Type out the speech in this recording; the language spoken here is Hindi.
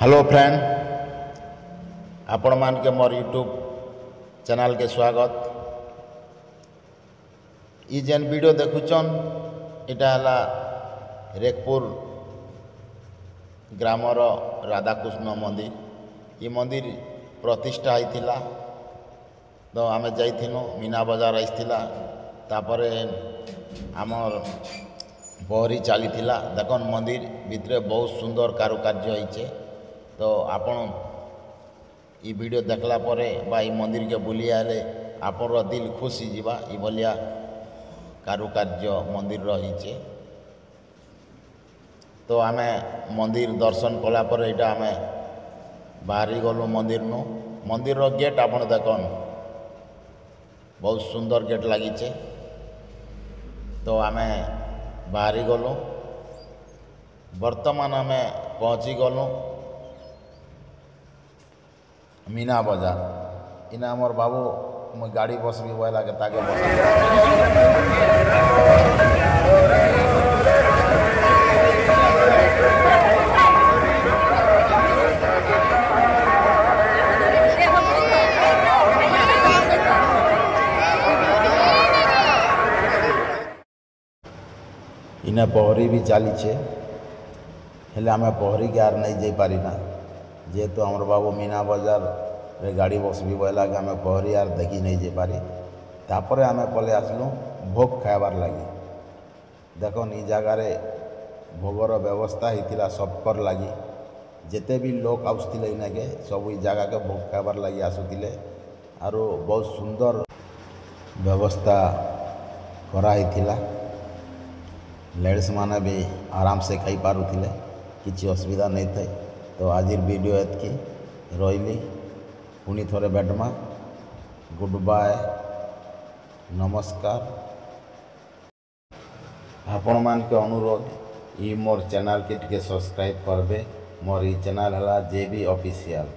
हेलो फ्रेंड, आपण मान के मोर यूट्यूब चैनल के स्वागत। ई जेन वीडियो देखुचन इटा हला रेखपुर ग्रामर राधाकृष्ण मंदिर। ये मंदिर प्रतिष्ठा होता तो आम जाइथिनु मीना बजार आइथिला। तापरे आमर पहरी चली देखन मंदिर भितरे बहुत सुंदर कारुकार्य होइछे। तो आपण ई वीडियो देखला परे बा ई मंदिर के बुली आले आपन दिल खुश होगा। ई भलिया कारुकार्य मंदिर रहीचे। तो आमे मंदिर दर्शन कला पर एटा आमे बाहरी गलु मंदिर नु। मंदिर रो गेट आपण देखन बहुत सुंदर गेट लागिचे। तो आमे बाहरी गलु। वर्तमान आमे पहुँची गलु मीना बजार। इना मोर बाबू मुझ गाड़ी बस भी बोला के ताके बस इना पहरी भी चली छे। हेले आमे पहरी के आर नहीं जाई पारी ना, जेहेतु हमर बाबू मीना बजार रे गाड़ी बस भी बोला कि आमे पहरी आर देखी नहीं जाई पारी। तापरे आमे पले आसलु भोग खाइबार लगी। देखन ई जगार भोगर व्यवस्था होता सबकर लगी। जिते भी लोग आसुले इनाके सब ई जगह के भोग खाइबार लगी आसुले। आरो बहुत सुंदर व्यवस्था करा हिथिला। लेडीज माने भी आराम से खाई पारुथिले, किसी असुविधा नहीं थे। तो आज वीडियो एतकी रही। पुणी थोड़े बैठमा। गुड बाय, नमस्कार। आपण मान के अनुरोध ई मोर चैनल के टिके सब्सक्राइब करबे। मोर ई चैनल हला जेबी ऑफिशियल।